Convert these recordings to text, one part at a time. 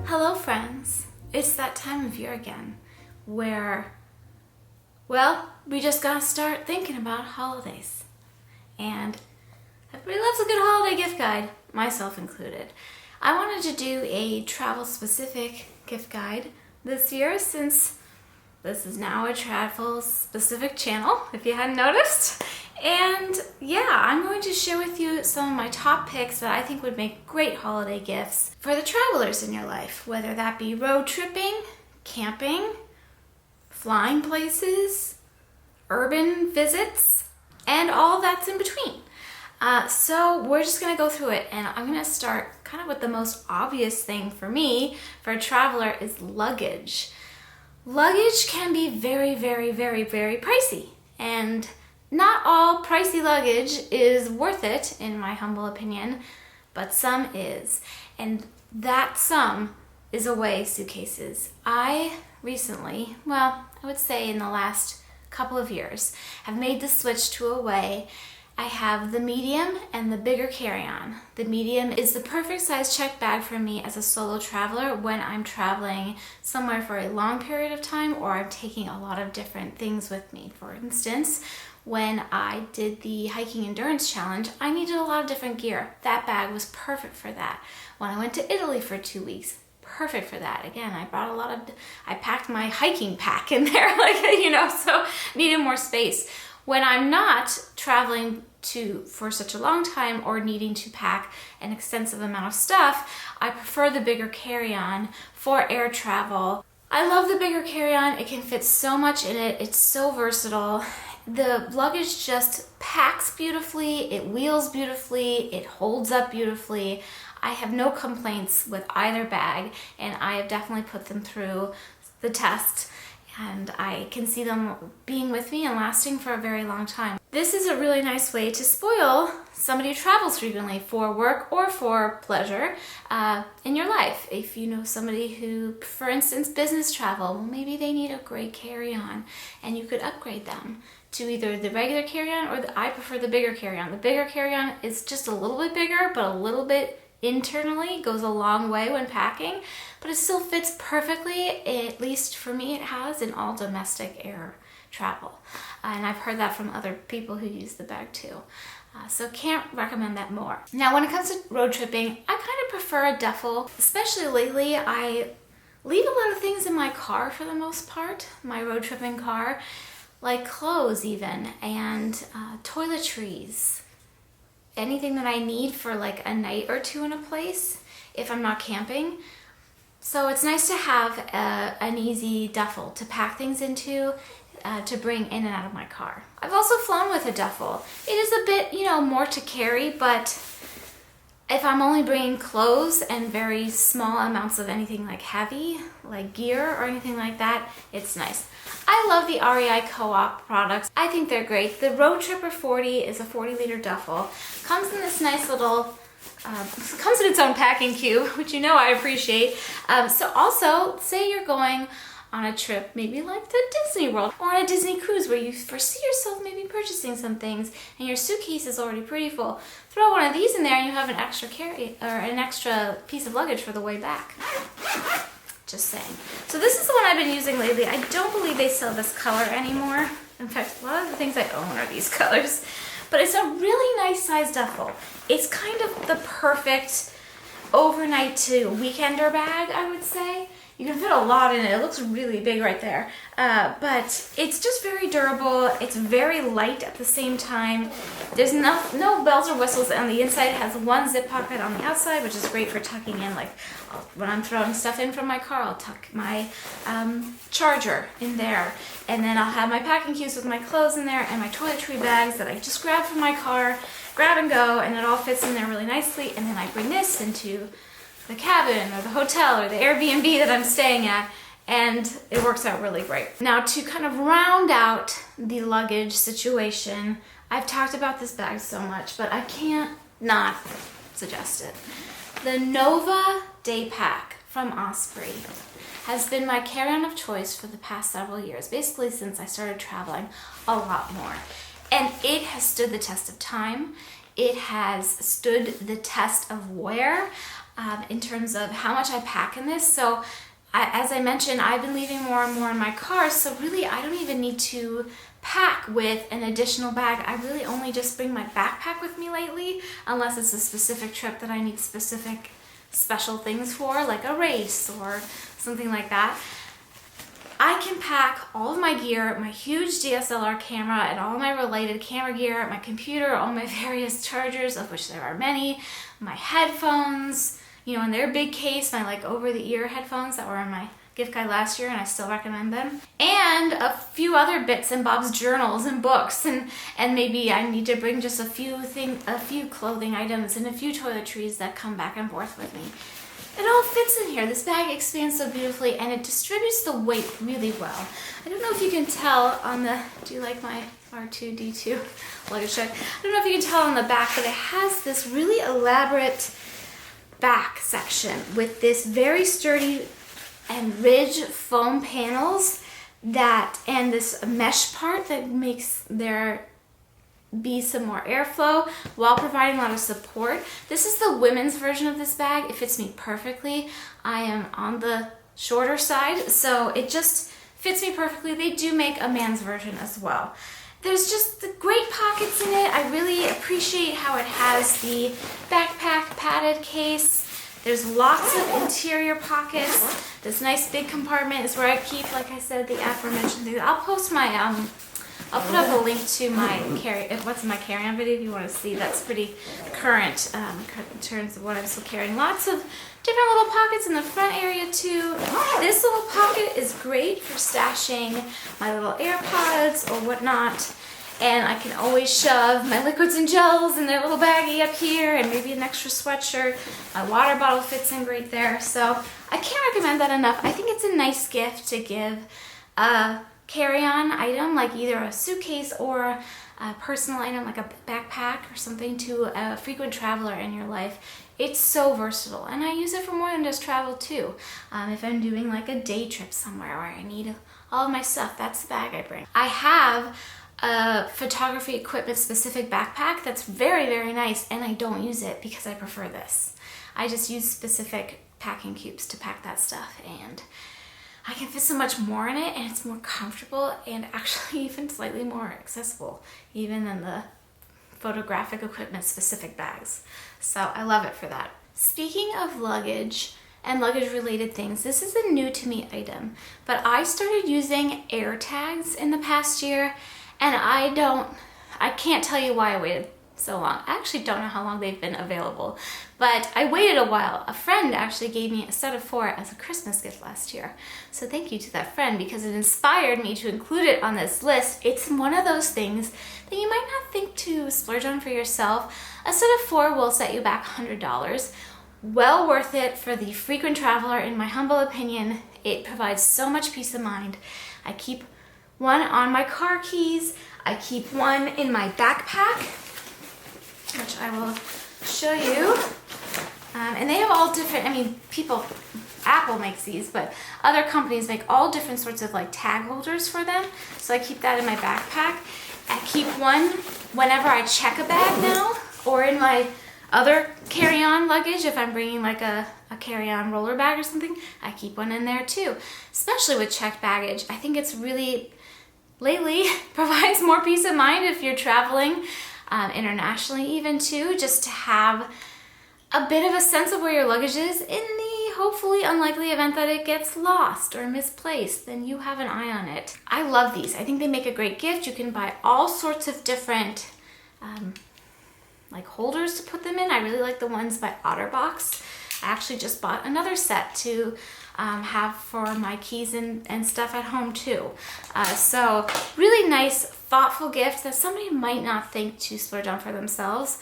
Hello friends, it's that time of year again where, well, we just gotta start thinking about holidays. And everybody loves a good holiday gift guide, myself included. I wanted to do a travel specific gift guide this year since this is now a travel specific channel, if you hadn't noticed. And yeah, I'm going to share with you some of my top picks that I think would make great holiday gifts for the travelers in your life, whether that be road tripping, camping, flying places, urban visits, and all that's in between. So we're just gonna go through it, and I'm gonna start kind of with the most obvious thing for me, for a traveler, is luggage. Luggage can be very, very, very, very pricey, and not all pricey luggage is worth it, in my humble opinion, but some is. And that some is away suitcases. I recently, well, I would say in the last couple of years, have made the switch to away. I have the medium and the bigger carry-on. The medium is the perfect size checked bag for me as a solo traveler when I'm traveling somewhere for a long period of time or I'm taking a lot of different things with me. For instance, when I did the hiking endurance challenge, I needed a lot of different gear. That bag was perfect for that. When I went to Italy for 2 weeks, perfect for that. Again, I packed my hiking pack in there, so needed more space. When I'm not traveling for such a long time or needing to pack an extensive amount of stuff, I prefer the bigger carry-on for air travel. I love the bigger carry-on. It can fit so much in it. It's so versatile. The luggage just packs beautifully, it wheels beautifully, it holds up beautifully. I have no complaints with either bag, and I have definitely put them through the test, and I can see them being with me and lasting for a very long time. This is a really nice way to spoil somebody who travels frequently for work or for pleasure in your life. If you know somebody who, for instance, business travel, well, maybe they need a great carry-on, and you could upgrade them to either the regular carry-on or I prefer the bigger carry-on. The bigger carry-on is just a little bit bigger, but a little bit internally, goes a long way when packing, but it still fits perfectly, at least for me it has, in all domestic air travel. And I've heard that from other people who use the bag too. So can't recommend that more. Now when it comes to road tripping, I kind of prefer a duffel. Especially lately, I leave a lot of things in my car for the most part, my road tripping car, like clothes even, and toiletries. Anything that I need for like a night or two in a place if I'm not camping. So it's nice to have an easy duffel to pack things into, to bring in and out of my car. I've also flown with a duffel. It is a bit, more to carry, but if I'm only bringing clothes and very small amounts of anything like heavy, like gear or anything like that, it's nice. I love the REI Co-op products. I think they're great. The Road Tripper 40 is a 40-liter duffel. Comes in this nice little, comes in its own packing cube, which I appreciate. So also, say you're going on a trip, maybe like to Disney World or on a Disney cruise where you foresee yourself maybe purchasing some things and your suitcase is already pretty full. Throw one of these in there and you have an extra an extra piece of luggage for the way back. Just saying. So this is the one I've been using lately. I don't believe they sell this color anymore. In fact, a lot of the things I own are these colors. But it's a really nice size duffel. It's kind of the perfect overnight to weekender bag, I would say. You can fit a lot in it. It looks really big right there. But it's just very durable. It's very light at the same time. There's no bells or whistles on the inside. It has one zip pocket on the outside, which is great for tucking in. Like when I'm throwing stuff in from my car, I'll tuck my charger in there. And then I'll have my packing cubes with my clothes in there and my toiletry bags that I just grab from my car, grab and go, and it all fits in there really nicely. And then I bring this into the cabin or the hotel or the Airbnb that I'm staying at, and it works out really great. Now to kind of round out the luggage situation, I've talked about this bag so much, but I can't not suggest it. The Nova Day Pack from Osprey has been my carry-on of choice for the past several years, basically since I started traveling a lot more. And it has stood the test of time. It has stood the test of wear. in terms of how much I pack in this. So as I mentioned, I've been leaving more and more in my car, so really I don't even need to pack with an additional bag. I really only just bring my backpack with me lately, unless it's a specific trip that I need specific special things for, like a race or something like that. I can pack all of my gear, my huge DSLR camera and all my related camera gear, my computer, all my various chargers, of which there are many, my headphones, you know, in their big case, my like over-the-ear headphones that were in my gift guide last year and I still recommend them, and a few other bits and bobs, journals and books, and maybe I need to bring just a few clothing items and a few toiletries that come back and forth with me. It all fits in here. This bag expands so beautifully and it distributes the weight really well. I don't know if you can tell on the, do you like my R2-D2 luggage check? I don't know if you can tell on the back, but it has this really elaborate back section with this very sturdy and ridge foam panels that, and this mesh part that makes there be some more airflow while providing a lot of support. This is the women's version of this bag. It fits me perfectly. I am on the shorter side, so it just fits me perfectly. They do make a man's version as well. There's just the great pockets in it. I really appreciate how it has the backpack padded case. There's lots of interior pockets. This nice big compartment is where I keep, like I said, the aforementioned things. I'll post my, I'll put up a link to my what's in my carry-on video if you want to see. That's pretty current in terms of what I'm still carrying. Lots of different little pockets in the front area too. This little pocket is great for stashing my little AirPods or whatnot. And I can always shove my liquids and gels in their little baggie up here and maybe an extra sweatshirt. My water bottle fits in great there. So I can't recommend that enough. I think it's a nice gift to give a carry-on item, like either a suitcase or a personal item like a backpack or something, to a frequent traveler in your life. It's so versatile, and I use it for more than just travel too. If I'm doing like a day trip somewhere where I need all of my stuff, that's the bag I bring. I have a photography equipment specific backpack that's very, very nice, and I don't use it because I prefer this. I just use specific packing cubes to pack that stuff, and I can fit so much more in it, and it's more comfortable and actually even slightly more accessible even than the photographic equipment specific bags. So I love it for that. Speaking of luggage and luggage related things, this is a new to me item, but I started using AirTags in the past year, and I can't tell you why I waited so long. I actually don't know how long they've been available, but I waited a while. A friend actually gave me a set of 4 as a Christmas gift last year. So thank you to that friend, because it inspired me to include it on this list. It's one of those things that you might not think to splurge on for yourself. A set of 4 will set you back $100. Well worth it for the frequent traveler, in my humble opinion. It provides so much peace of mind. I keep one on my car keys. I keep one in my backpack, which I will show you. And they have all different, I mean, Apple makes these, but other companies make all different sorts of like tag holders for them. So I keep that in my backpack. I keep one whenever I check a bag now, or in my other carry-on luggage. If I'm bringing like a carry-on roller bag or something, I keep one in there too. Especially with checked baggage. I think it's really, lately, provides more peace of mind if you're traveling internationally even too, just to have a bit of a sense of where your luggage is in the hopefully unlikely event that it gets lost or misplaced. Then you have an eye on it. I love these. I think they make a great gift. You can buy all sorts of different like holders to put them in. I really like the ones by OtterBox. I actually just bought another set to have for my keys and stuff at home too. So really nice, thoughtful gift that somebody might not think to splurge on for themselves.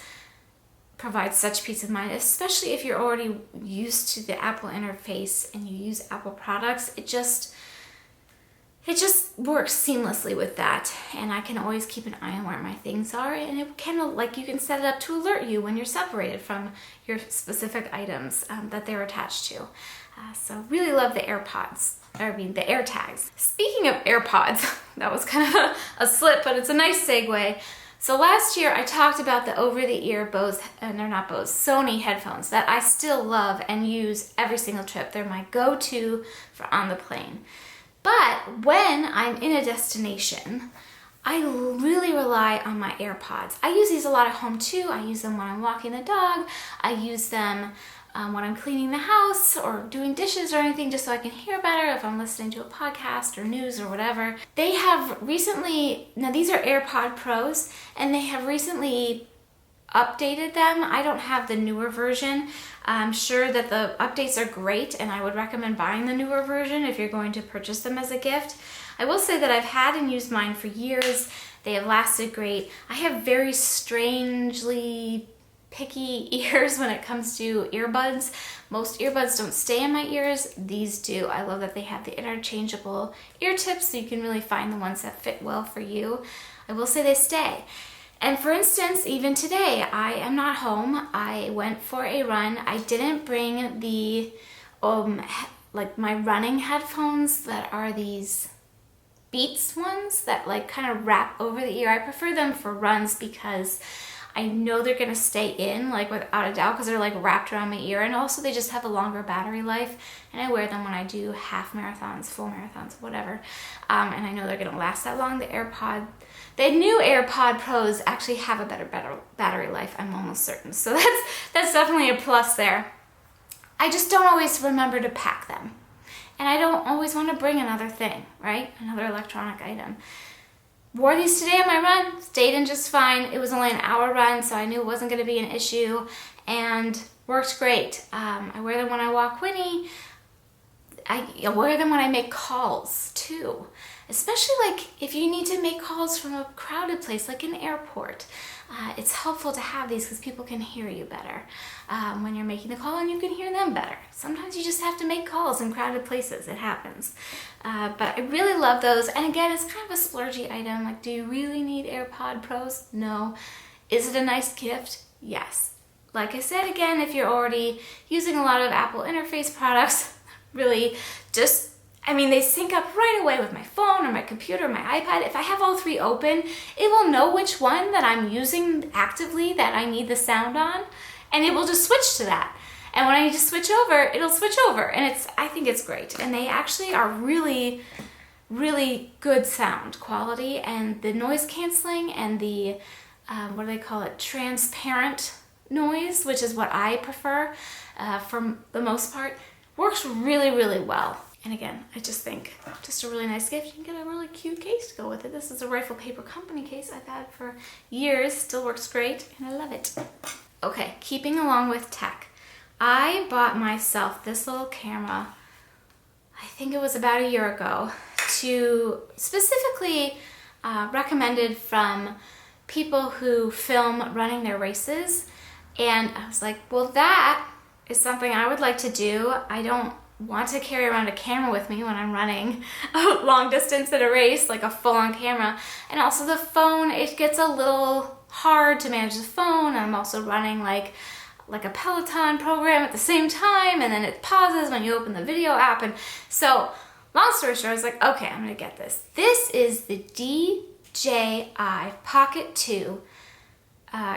Provides such peace of mind, especially if you're already used to the Apple interface and you use Apple products. It just works seamlessly with that, and I can always keep an eye on where my things are, and it can, like, you can set it up to alert you when you're separated from your specific items that they're attached to. So really love the AirPods, the AirTags. Speaking of AirPods, that was kind of a slip, but it's a nice segue. So last year I talked about the over-the-ear Bose, they're not Bose, Sony headphones that I still love and use every single trip. They're my go-to for on the plane. But when I'm in a destination, I really rely on my AirPods. I use these a lot at home too. I use them when I'm walking the dog. I use them when I'm cleaning the house or doing dishes or anything, just so I can hear better if I'm listening to a podcast or news or whatever. They have recently, now these are AirPod Pros, and they have recently updated them. I don't have the newer version. I'm sure that the updates are great, and I would recommend buying the newer version if you're going to purchase them as a gift. I will say that I've had and used mine for years. They have lasted great. I have very strangely picky ears when it comes to earbuds. Most earbuds don't stay in my ears. These do. I love that they have the interchangeable ear tips, so you can really find the ones that fit well for you. I will say they stay. And for instance, even today, I am not home. I went for a run. I didn't bring the, like my running headphones that are these Beats ones that like kind of wrap over the ear. I prefer them for runs because I know they're gonna stay in, like without a doubt, because they're like wrapped around my ear, and also they just have a longer battery life, and I wear them when I do half marathons, full marathons, whatever, and I know they're gonna last that long. The new AirPod Pros actually have a better battery life, I'm almost certain, so that's definitely a plus there. I just don't always remember to pack them, and I don't always want to bring another thing, right? Another electronic item. Wore these today on my run, stayed in just fine. It was only an hour run, so I knew it wasn't going to be an issue, and worked great. I wear them when I walk Winnie. I wear them when I make calls too, especially like if you need to make calls from a crowded place like an airport. It's helpful to have these because people can hear you better when you're making the call, and you can hear them better. Sometimes you just have to make calls in crowded places. It happens. But I really love those. And again, it's kind of a splurgy item. Like, do you really need AirPod Pros? No. Is it a nice gift? Yes. Like I said, again, if you're already using a lot of Apple interface products, really just, I mean, they sync up right away with my phone or my computer or my iPad. If I have all three open, it will know which one that I'm using actively that I need the sound on, and it will just switch to that. And when I need to switch over, it'll switch over, and I think it's great. And they actually are really, really good sound quality, and the noise canceling and the, what do they call it, transparent noise, which is what I prefer for the most part, works really, really well. And again, I just think just a really nice gift. You can get a really cute case to go with it. This is a Rifle Paper Company case I've had for years. Still works great, and I love it. Okay, keeping along with tech. I bought myself this little camera, I think it was about a year ago, to specifically recommended from people who film running their races. And I was like, well, that is something I would like to do. I don't want to carry around a camera with me when I'm running a long distance at a race, like a full-on camera. And also the phone, it gets a little hard to manage the phone. I'm also running like a Peloton program at the same time, and then it pauses when you open the video app. And so, long story short, I was like, okay, I'm gonna get this. This is the DJI Pocket 2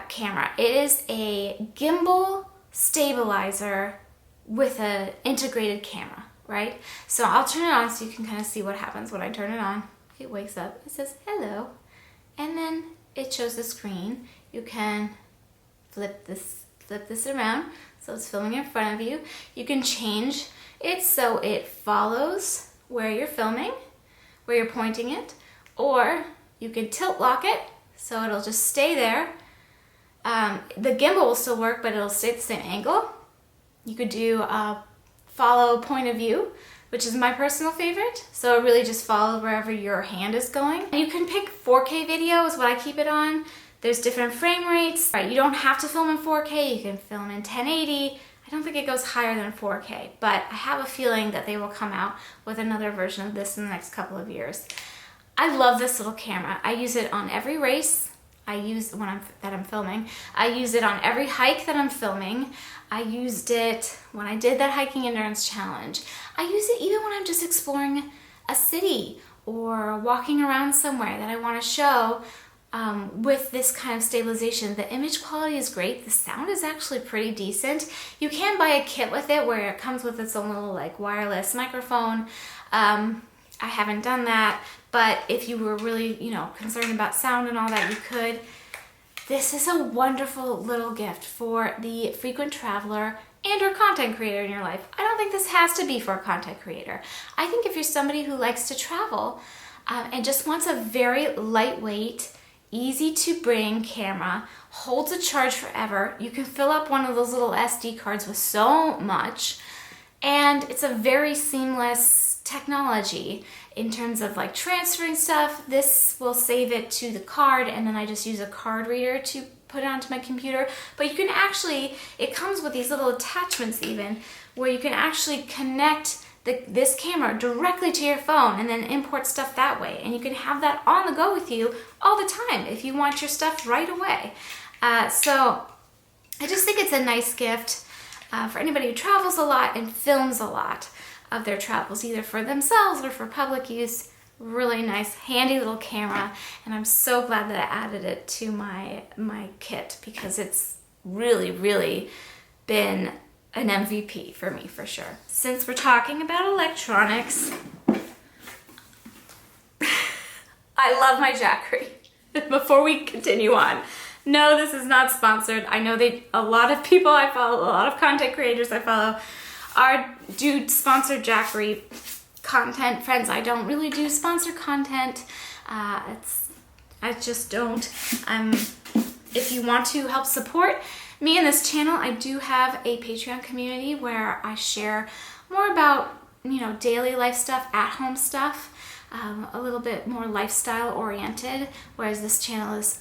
camera. It is a gimbal stabilizer with an integrated camera, right? So I'll turn it on so you can kind of see what happens when I turn it on. It wakes up, it says hello, and then it shows the screen. You can flip this around so it's filming in front of you. You can change it so it follows where you're filming, where you're pointing it, or you can tilt lock it so it'll just stay there. The gimbal will still work, but it'll stay at the same angle. You could do follow point of view, which is my personal favorite. So it really just follows wherever your hand is going. And you can pick 4K video is what I keep it on. There's different frame rates. Right, you don't have to film in 4K. You can film in 1080. I don't think it goes higher than 4K, but I have a feeling that they will come out with another version of this in the next couple of years. I love this little camera. I use it on every race that I'm filming. I use it on every hike that I'm filming. I used it when I did that hiking endurance challenge. I use it even when I'm just exploring a city or walking around somewhere that I want to show with this kind of stabilization. The image quality is great. The sound is actually pretty decent. You can buy a kit with it where it comes with its own little like wireless microphone. I haven't done that, but if you were really, concerned about sound and all that, you could. This is a wonderful little gift for the frequent traveler and or content creator in your life. I don't think this has to be for a content creator. I think if you're somebody who likes to travel and just wants a very lightweight, easy to bring camera, holds a charge forever, you can fill up one of those little SD cards with so much, and it's a very seamless technology in terms of like transferring stuff. This will save it to the card, and then I just use a card reader to put it onto my computer. But you can actually, it comes with these little attachments even, where you can actually connect this camera directly to your phone and then import stuff that way. And you can have that on the go with you all the time if you want your stuff right away. So I just think it's a nice gift for anybody who travels a lot and films a lot of their travels, either for themselves or for public use. Really nice, handy little camera, and I'm so glad that I added it to my kit because it's really, really been an MVP for me for sure. Since we're talking about electronics, I love my Jackery. Before we continue on, no, this is not sponsored. I know a lot of people I follow, a lot of content creators I follow do sponsored Jackery content. Friends, I don't really do sponsored content. I just don't. If you want to help support me and this channel, I do have a Patreon community where I share more about, daily life stuff, at-home stuff, a little bit more lifestyle oriented, whereas this channel is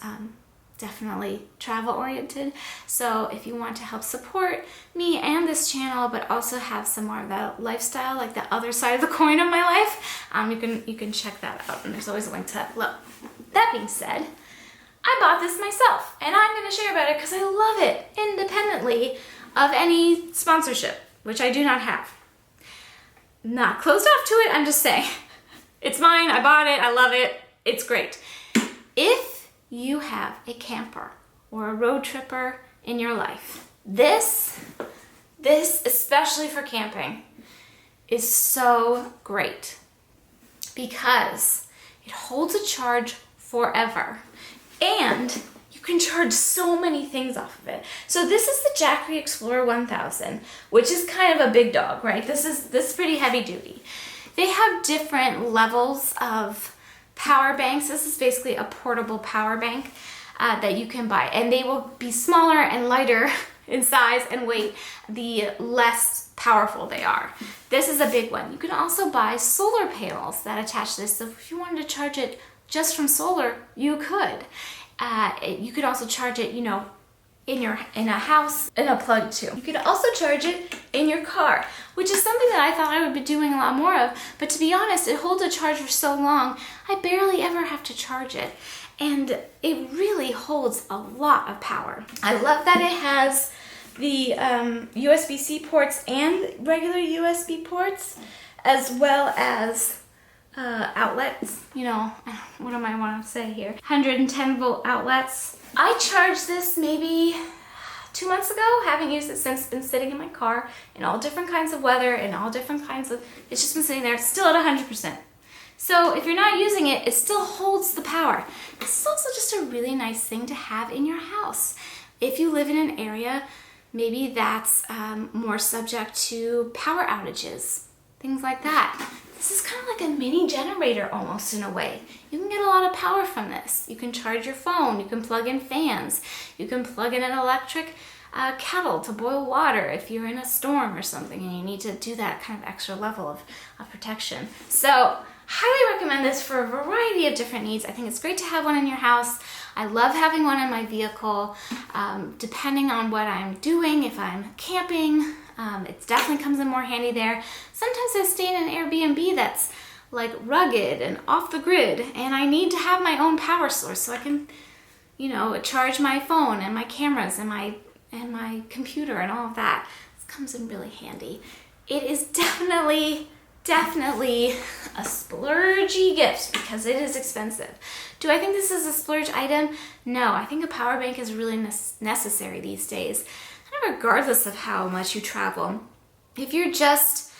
definitely travel oriented. So if you want to help support me and this channel, but also have some more of that lifestyle, like the other side of the coin of my life, you can check that out. And there's always a link to that below. That being said, I bought this myself, and I'm going to share about it because I love it, independently of any sponsorship, which I do not have. Not closed off to it, I'm just saying. It's mine, I bought it, I love it, it's great. If you have a camper or a road tripper in your life, this, especially for camping, is so great because it holds a charge forever and you can charge so many things off of it. So this is the Jackery Explorer 1000, which is kind of a big dog, right? This is pretty heavy duty. They have different levels of power banks. This is basically a portable power bank that you can buy, and they will be smaller and lighter in size and weight the less powerful they are. This is a big one. You can also buy solar panels that attach to this, so if you wanted to charge it just from solar, you could. You could also charge it, in a house in a plug too. You could also charge it in your car, which is something that I thought I would be doing a lot more of, but to be honest, it holds a charge for so long, I barely ever have to charge it, and it really holds a lot of power. I love that it has the USB-C ports and regular USB ports, as well as outlets, what do I want to say here? 110 volt outlets. I charged this maybe 2 months ago, haven't used it since, been sitting in my car in all different kinds of weather and all different kinds of, it's just been sitting there, it's still at 100%. So if you're not using it, it still holds the power. This is also just a really nice thing to have in your house. If you live in an area, maybe that's more subject to power outages, things like that. This is kind of like a mini generator almost in a way. You can get a lot of power from this. You can charge your phone, you can plug in fans, you can plug in an electric kettle to boil water if you're in a storm or something and you need to do that kind of extra level of protection. So highly recommend this for a variety of different needs. I think it's great to have one in your house. I love having one in my vehicle, depending on what I'm doing. If I'm camping, it definitely comes in more handy there. Sometimes I stay in an Airbnb that's like rugged and off the grid, and I need to have my own power source so I can, charge my phone and my cameras and my computer and all of that. This comes in really handy. It is definitely definitely a splurgy gift because it is expensive. Do I think this is a splurge item? No, I think a power bank is really necessary these days, and regardless of how much you travel. If you're just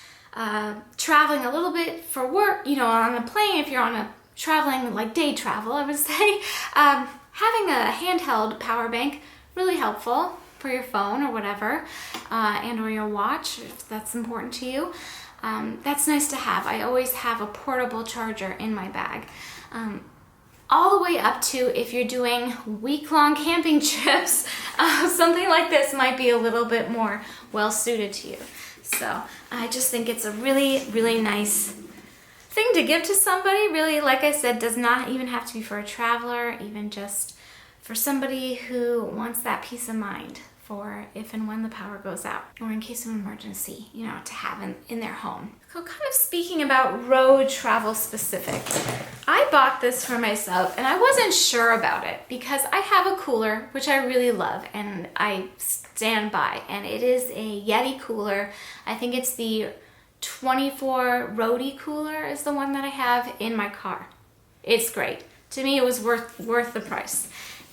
traveling a little bit for work, you know, on a plane, if you're on a traveling like day travel, I would say, having a handheld power bank, really helpful for your phone or whatever, and or your watch, if that's important to you. That's nice to have. I always have a portable charger in my bag. All the way up to if you're doing week-long camping trips, something like this might be a little bit more well-suited to you. So I just think it's a really, really nice thing to give to somebody. Really, like I said, does not even have to be for a traveler, even just for somebody who wants that peace of mind for if and when the power goes out, or in case of emergency, you know, to have in their home. So kind of speaking about road travel specific, I bought this for myself and I wasn't sure about it because I have a cooler, which I really love and I stand by, and it is a Yeti cooler. I think it's the 24 roadie cooler is the one that I have in my car. It's great. To me, it was worth the price.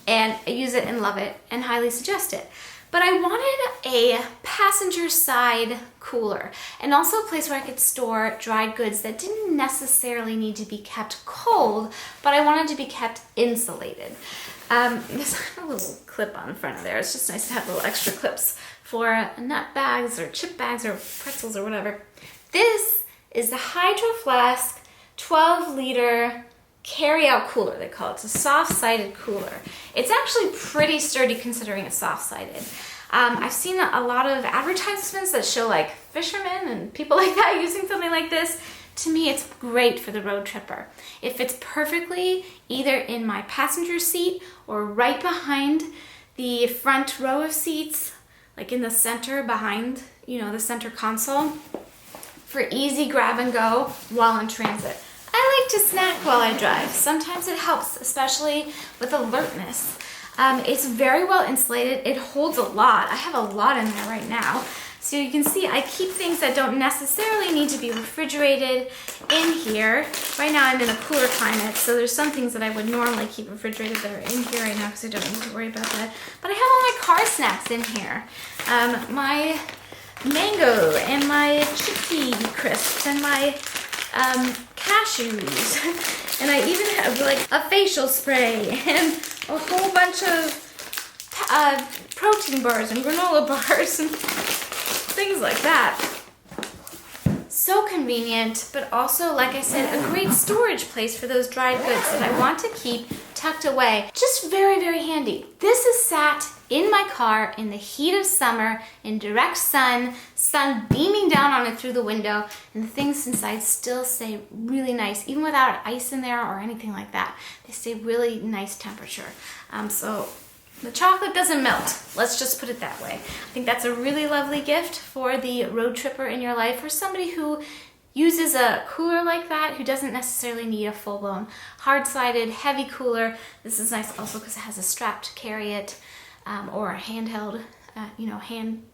And I use it and love it and highly suggest it. But I wanted a passenger side cooler and also a place where I could store dried goods that didn't necessarily need to be kept cold, but I wanted to be kept insulated. There's a little clip on the front of there. It's just nice to have little extra clips for nut bags or chip bags or pretzels or whatever. This is the Hydro Flask 12-liter carry-out cooler, they call it. It's a soft-sided cooler. It's actually pretty sturdy considering it's soft-sided. I've seen a lot of advertisements that show like fishermen and people like that using something like this. To me, it's great for the road tripper. It fits perfectly either in my passenger seat or right behind the front row of seats, like in the center behind, you know, the center console, for easy grab and go while in transit. I like to snack while I drive. Sometimes it helps, especially with alertness. It's very well insulated. It holds a lot. I have a lot in there right now. So you can see I keep things that don't necessarily need to be refrigerated in here. Right now I'm in a cooler climate, so there's some things that I would normally keep refrigerated that are in here right now because I don't need to worry about that. But I have all my car snacks in here. My mango and my chickpea crisps and my cashews, and I even have like a facial spray and a whole bunch of protein bars and granola bars and things like that. So convenient, but also, like I said, a great storage place for those dried goods that I want to keep tucked away. Just very, very handy. This is sat in my car in the heat of summer, in direct sun beaming down on it through the window, and the things inside still stay really nice, even without ice in there or anything like that. They stay really nice temperature. So the chocolate doesn't melt. Let's just put it that way. I think that's a really lovely gift for the road tripper in your life, for somebody who uses a cooler like that, who doesn't necessarily need a full-blown hard-sided heavy cooler. This is nice also because it has a strap to carry it, or a handheld,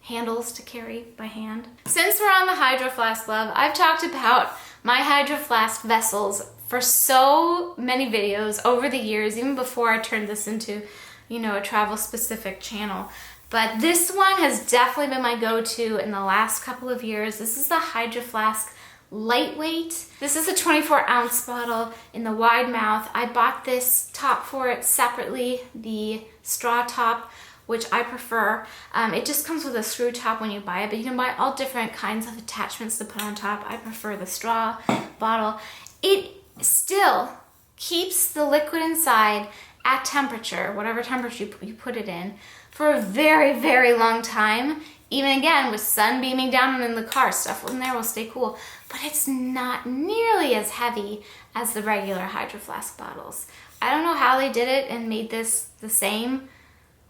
handles to carry by hand. Since we're on the Hydro Flask love, I've talked about my Hydro Flask vessels for so many videos over the years, even before I turned this into, a travel-specific channel. But this one has definitely been my go-to in the last couple of years. This is the Hydro Flask Lightweight. This is a 24-ounce bottle in the wide mouth. I bought this top for it separately, the straw top, which I prefer. It just comes with a screw top when you buy it, but you can buy all different kinds of attachments to put on top. I prefer the straw bottle. It still keeps the liquid inside at temperature, whatever temperature you put it in, for a very, very long time. Even again, with sun beaming down in the car, stuff in there will stay cool. But it's not nearly as heavy as the regular Hydro Flask bottles. I don't know how they did it and made this the same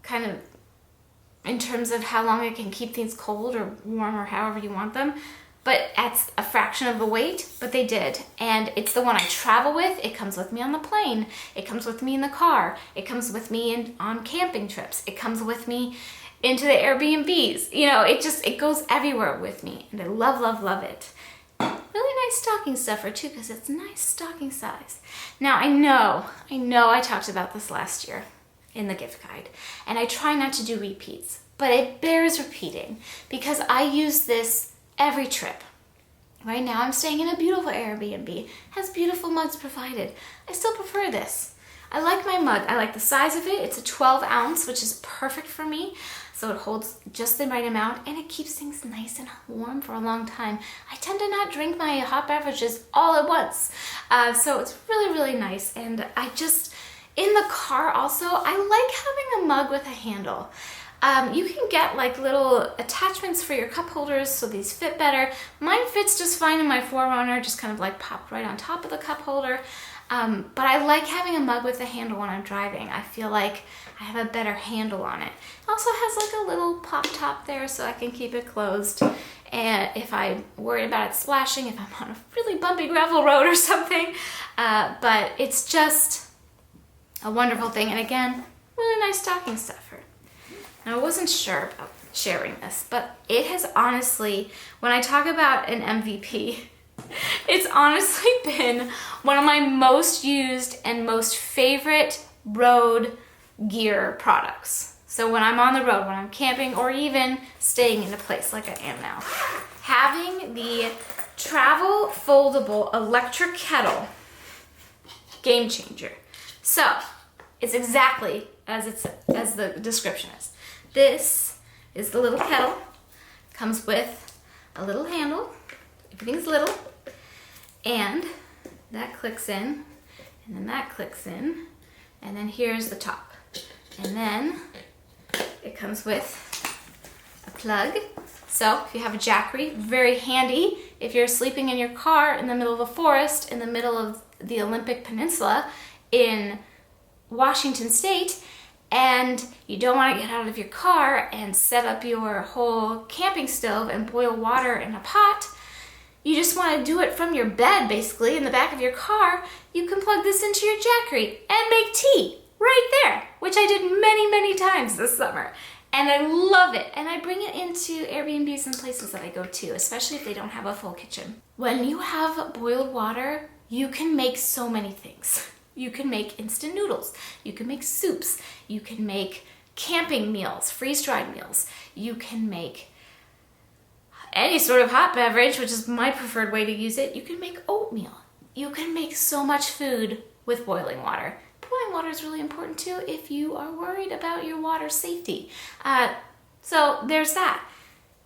kind of in terms of how long it can keep things cold or warm or however you want them. But at a fraction of the weight, but they did. And it's the one I travel with. It comes with me on the plane. It comes with me in the car. It comes with me on camping trips. It comes with me into the Airbnbs. It goes everywhere with me. And I love, love, love it. Really nice stocking stuffer too, because it's nice stocking size. Now I know I talked about this last year in the gift guide, and I try not to do repeats, but it bears repeating because I use this every trip. Right now I'm staying in a beautiful Airbnb, has beautiful mugs provided. I still prefer this. I like my mug. I like the size of it. It's a 12 ounce, which is perfect for me. So it holds just the right amount and it keeps things nice and warm for a long time. I tend to not drink my hot beverages all at once. So it's really, really nice. And in the car also, I like having a mug with a handle. You can get like little attachments for your cup holders so these fit better. Mine fits just fine in my 4Runner, just kind of like popped right on top of the cup holder. But I like having a mug with a handle when I'm driving. I feel like I have a better handle on it. It also has like a little pop top there so I can keep it closed. And if I'm worried about it splashing, if I'm on a really bumpy gravel road or something. But it's just a wonderful thing. And again, really nice stocking stuffer. Now, I wasn't sure about sharing this, but it has honestly, when I talk about an MVP, it's honestly been one of my most used and most favorite road gear products. So when I'm on the road, when I'm camping, or even staying in a place like I am now, having the travel foldable electric kettle, game changer. So it's exactly as the description is. This is the little kettle. Comes with a little handle. Everything's little. And that clicks in, and then that clicks in, and then here's the top. And then it comes with a plug. So if you have a Jackery, very handy if you're sleeping in your car in the middle of a forest, in the middle of the Olympic Peninsula in Washington State, and you don't want to get out of your car and set up your whole camping stove and boil water in a pot. You just want to do it from your bed, basically, in the back of your car. You can plug this into your Jackery and make tea right there, which I did many, many times this summer. And I love it. And I bring it into Airbnbs and places that I go to, especially if they don't have a full kitchen. When you have boiled water, you can make so many things. You can make instant noodles. You can make soups. You can make camping meals, freeze-dried meals. You can make any sort of hot beverage, which is my preferred way to use it. You can make oatmeal. You can make so much food with boiling water. Boiling water is really important too if you are worried about your water safety. So there's that.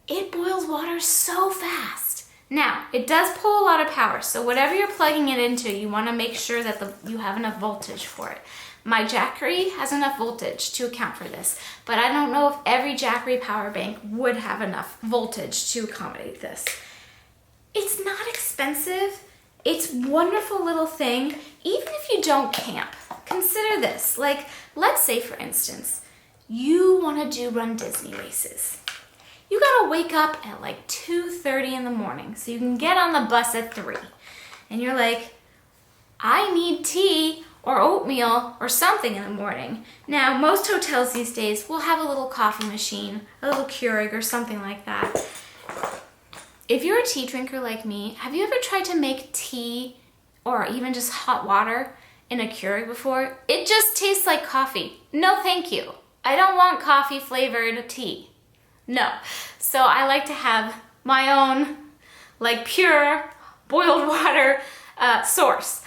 It boils water so fast. Now, it does pull a lot of power, so whatever you're plugging it into, you want to make sure that you have enough voltage for it. My Jackery has enough voltage to account for this, but I don't know if every Jackery power bank would have enough voltage to accommodate this. It's not expensive. It's a wonderful little thing. Even if you don't camp, consider this. Like, let's say, for instance, you want to run Disney races. You gotta wake up at like 2:30 in the morning so you can get on the bus at 3. And you're like, I need tea or oatmeal or something in the morning. Now, most hotels these days will have a little coffee machine, a little Keurig or something like that. If you're a tea drinker like me, have you ever tried to make tea or even just hot water in a Keurig before? It just tastes like coffee. No, thank you. I don't want coffee flavored tea. No. So I like to have my own, like, pure boiled water source.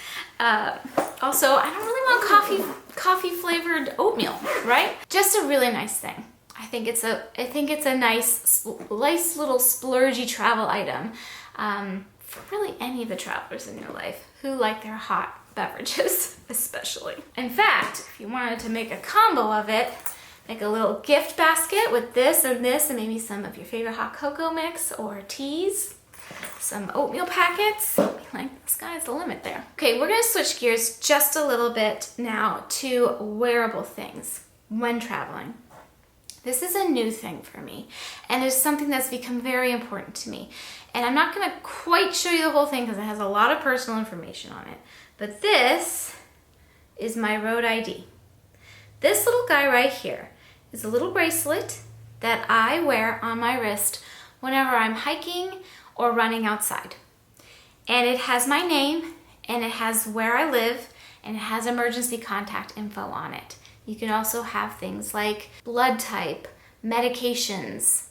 Also, I don't really want coffee flavored oatmeal, right? Just a really nice thing. I think it's a nice little splurgy travel item for really any of the travelers in your life who like their hot beverages, especially. In fact, if you wanted to make a combo of it, make a little gift basket with this and maybe some of your favorite hot cocoa mix or teas, some oatmeal packets. Like, the sky's the limit there. Okay, we're gonna switch gears just a little bit now to wearable things when traveling. This is a new thing for me, and it's something that's become very important to me. And I'm not gonna quite show you the whole thing because it has a lot of personal information on it, but this is my road ID. This little guy right here is a little bracelet that I wear on my wrist whenever I'm hiking or running outside. And it has my name, and it has where I live, and it has emergency contact info on it. You can also have things like blood type, medications,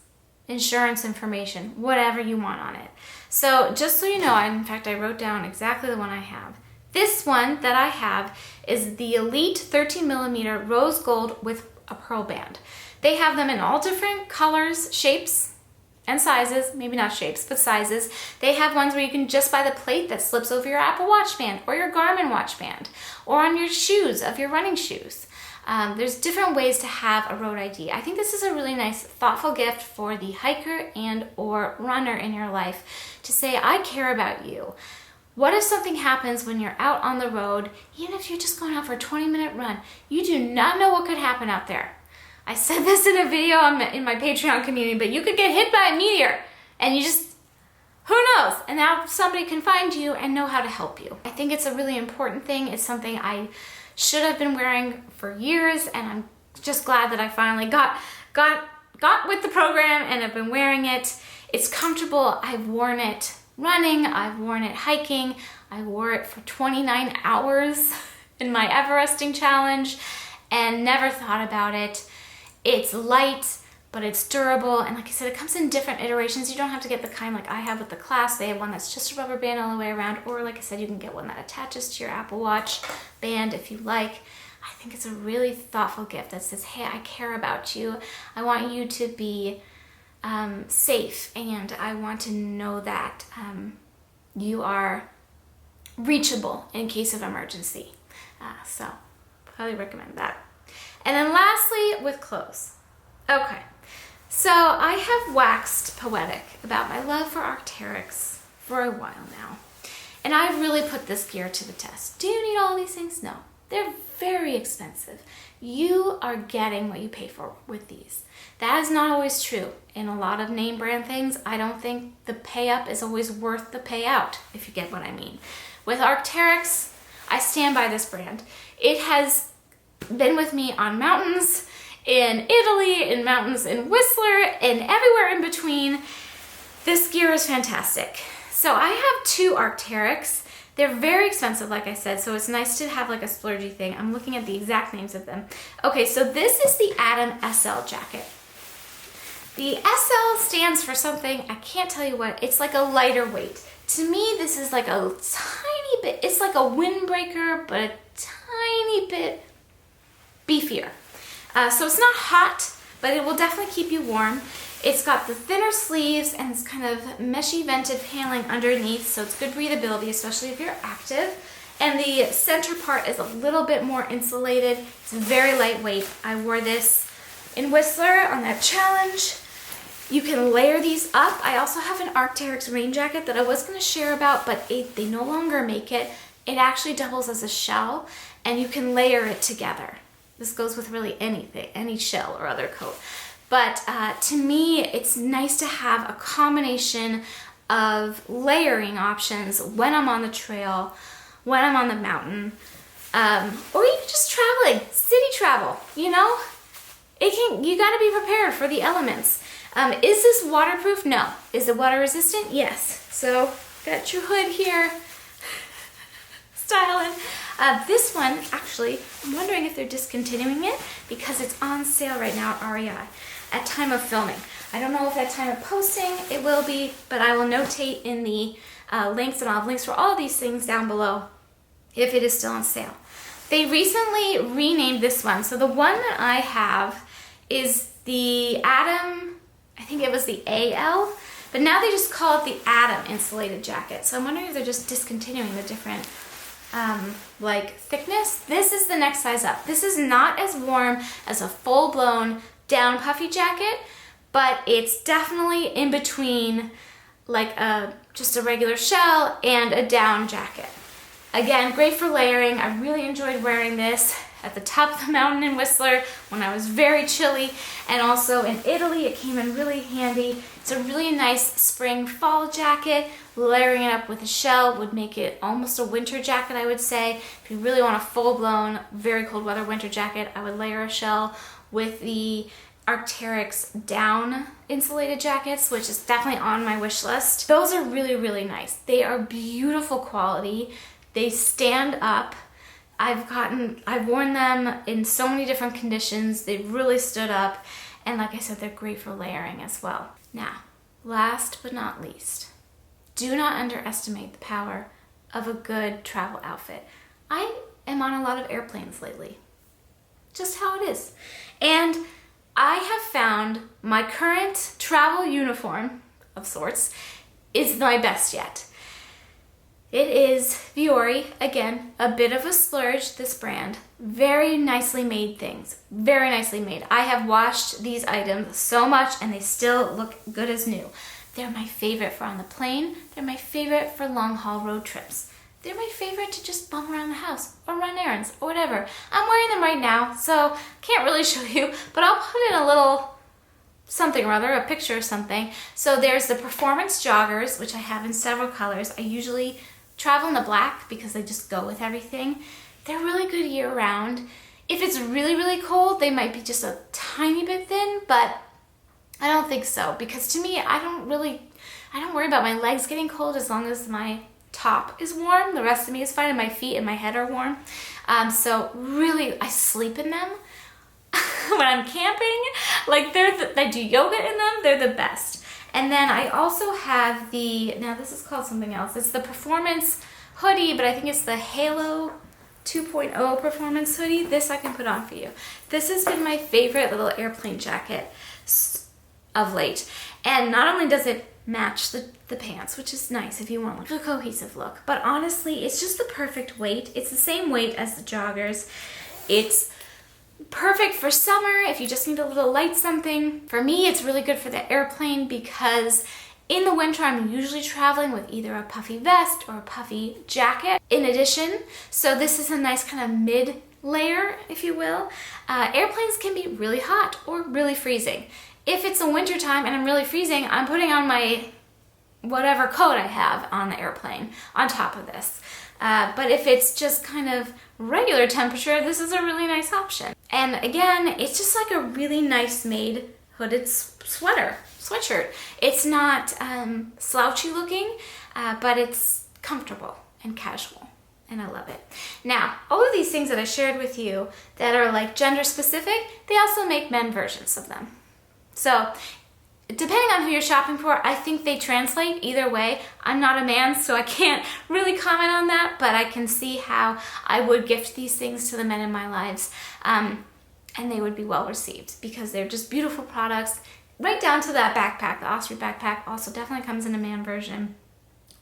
insurance information, whatever you want on it. So just so you know, in fact, I wrote down exactly the one I have. This one that I have is the Elite 13mm rose gold with a pearl band. They have them in all different colors, shapes, and sizes. Maybe not shapes, but sizes. They have ones where you can just buy the plate that slips over your Apple Watch band or your Garmin watch band or on your shoes of your running shoes. There's different ways to have a road ID. I think this is a really nice, thoughtful gift for the hiker and or runner in your life to say, I care about you. What if something happens when you're out on the road, even if you're just going out for a 20-minute run? You do not know what could happen out there. I said this in a video in my Patreon community, but you could get hit by a meteor and you just, who knows? And now somebody can find you and know how to help you. I think it's a really important thing. It's something I should have been wearing for years, and I'm just glad that I finally got with the program and I've been wearing it. It's comfortable. I've worn it running, I've worn it hiking. I wore it for 29 hours in my Everesting challenge and never thought about it. It's light, but it's durable, and like I said, it comes in different iterations. You don't have to get the kind like I have with the Class. They have one that's just a rubber band all the way around, or like I said, you can get one that attaches to your Apple Watch band if you like. I think it's a really thoughtful gift that says, hey, I care about you. I want you to be safe, and I want to know that you are reachable in case of emergency. So highly recommend that. And then lastly, with clothes. Okay, so I have waxed poetic about my love for Arcteryx for a while now. And I've really put this gear to the test. Do you need all these things? No. They're very expensive. You are getting what you pay for with these. That is not always true. In a lot of name brand things, I don't think the pay up is always worth the pay out, if you get what I mean. With Arcteryx, I stand by this brand. It has been with me on mountains in Italy, in mountains in Whistler, and everywhere in between. This gear is fantastic. So I have two Arcteryx. They're very expensive, like I said, so it's nice to have like a splurgy thing. I'm looking at the exact names of them. Okay, so this is the Atom SL jacket. The SL stands for something, I can't tell you what. It's like a lighter weight. To me, this is like a tiny bit, it's like a windbreaker, but a tiny bit beefier. So it's not hot, but it will definitely keep you warm. It's got the thinner sleeves and it's kind of meshy vented paneling underneath, so it's good breathability, especially if you're active. And the center part is a little bit more insulated. It's very lightweight. I wore this in Whistler on that challenge. You can layer these up. I also have an Arcteryx rain jacket that I was going to share about, but they no longer make it. It actually doubles as a shell, and you can layer it together. This goes with really anything, any shell or other coat. But to me, it's nice to have a combination of layering options when I'm on the trail, when I'm on the mountain, or even just traveling, city travel, you know? You gotta be prepared for the elements. Is this waterproof? No. Is it water resistant? Yes. So, got your hood here, styling. This one, actually, I'm wondering if they're discontinuing it because it's on sale right now at REI at time of filming. I don't know if at time of posting it will be, but I will notate in the links, and I'll have links for all of these things down below if it is still on sale. They recently renamed this one. So the one that I have is the Atom, I think it was the AL, but now they just call it the Atom insulated jacket. So I'm wondering if they're just discontinuing the different like thickness. This is the next size up. This is not as warm as a full-blown down puffy jacket, but it's definitely in between like just a regular shell and a down jacket. Again, great for layering. I really enjoyed wearing this at the top of the mountain in Whistler when I was very chilly, and also in Italy it came in really handy. It's a really nice spring fall jacket. Layering it up with a shell would make it almost a winter jacket, I would say. If you really want a full-blown, very cold weather winter jacket, I would layer a shell with the Arcteryx down insulated jackets, which is definitely on my wish list. Those are really, really nice. They are beautiful quality. They stand up. I've worn them in so many different conditions. They've really stood up. And like I said, they're great for layering as well. Now, last but not least, do not underestimate the power of a good travel outfit. I am on a lot of airplanes lately. Just how it is. And I have found my current travel uniform of sorts is my best yet. It is Fiore, again, a bit of a splurge, this brand. Very nicely made things, very nicely made. I have washed these items so much and they still look good as new. They're my favorite for on the plane. They're my favorite for long haul road trips. They're my favorite to just bum around the house or run errands or whatever. I'm wearing them right now, so can't really show you, but I'll put in a little something or other, a picture or something. So there's the performance joggers, which I have in several colors. I usually travel in the black because they just go with everything. They're really good year round. If it's really, really cold, they might be just a tiny bit thin, but I don't think so, because to me, I don't worry about my legs getting cold as long as my top is warm. The rest of me is fine, and my feet and my head are warm. So really, I sleep in them when I'm camping. Like I do yoga in them. They're the best. And then I also have now this is called something else. It's the performance hoodie, but I think it's the Halo 2.0 performance hoodie. This I can put on for you. This has been my favorite little airplane jacket of late. And not only does it match the pants, which is nice if you want like a cohesive look, but honestly, it's just the perfect weight. It's the same weight as the joggers. It's perfect for summer if you just need a little light something. For me, it's really good for the airplane because in the winter, I'm usually traveling with either a puffy vest or a puffy jacket in addition. So this is a nice kind of mid layer, if you will. Airplanes can be really hot or really freezing. If it's a winter time and I'm really freezing, I'm putting on my whatever coat I have on the airplane on top of this. But if it's just kind of regular temperature, this is a really nice option. And again, it's just like a really nice made hooded sweatshirt. It's not slouchy looking, but it's comfortable and casual, and I love it. Now, all of these things that I shared with you that are like gender specific, they also make men versions of them. So depending on who you're shopping for, I think they translate either way. I'm not a man, so I can't really comment on that, but I can see how I would gift these things to the men in my lives, and they would be well received because they're just beautiful products, right down to that backpack. The Osprey backpack also definitely comes in a man version.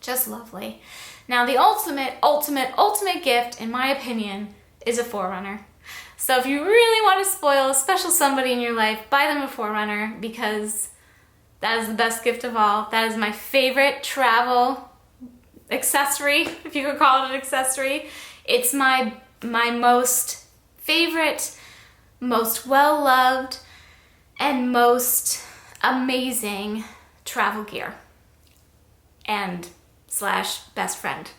Just lovely. Now, the ultimate gift, in my opinion, is a Forerunner. So if you really want to spoil a special somebody in your life, buy them a Forerunner because that is the best gift of all. That is my favorite travel accessory, if you could call it an accessory. It's my most favorite, most well-loved, and most amazing travel gear and / best friend.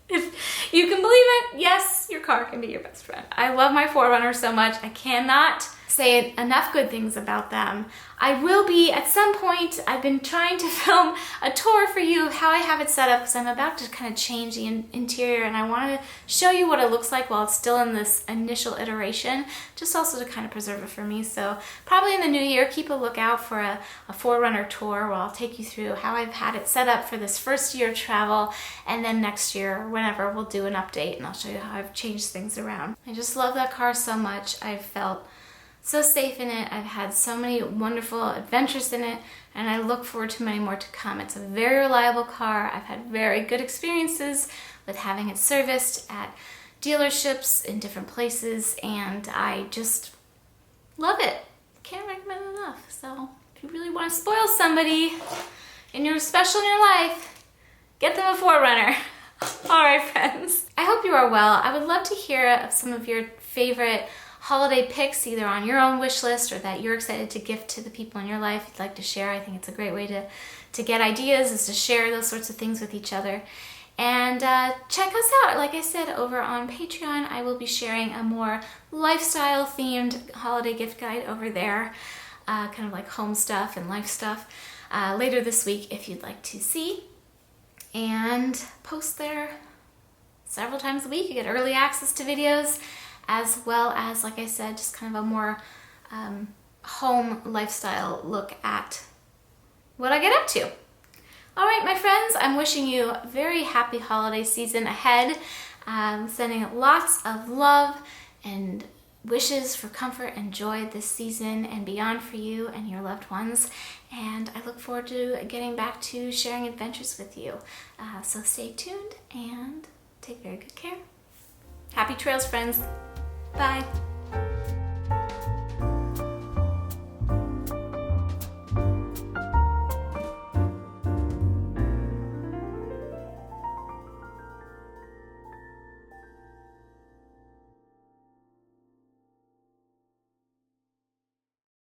If you can believe it, yes, your car can be your best friend. I love my Forerunner so much. I cannot say enough good things about them. I will be, at some point, I've been trying to film a tour for you of how I have it set up because I'm about to kind of change the interior and I want to show you what it looks like while it's still in this initial iteration, just also to kind of preserve it for me. So probably in the new year, keep a lookout for a Forerunner tour where I'll take you through how I've had it set up for this first year of travel, and then next year, whenever, we'll do an update and I'll show you how I've changed things around. I just love that car so much. I've felt so safe in it. I've had so many wonderful adventures in it, and I look forward to many more to come. It's a very reliable car. I've had very good experiences with having it serviced at dealerships in different places, and I just love it. Can't recommend it enough. So if you really want to spoil somebody and you're special in your life, get them a Forerunner. All right, friends. I hope you are well. I would love to hear of some of your favorite holiday picks, either on your own wish list or that you're excited to gift to the people in your life you'd like to share. I think it's a great way to get ideas, is to share those sorts of things with each other. And check us out. Like I said, over on Patreon, I will be sharing a more lifestyle themed holiday gift guide over there. kind of like home stuff and life stuff later this week if you'd like to see. And post there several times a week. You get early access to videos, as well as, like I said, just kind of a more home lifestyle look at what I get up to. All right, my friends, I'm wishing you a very happy holiday season ahead. Sending lots of love and wishes for comfort and joy this season and beyond for you and your loved ones. And I look forward to getting back to sharing adventures with you. So stay tuned and take very good care. Happy trails, friends. Bye.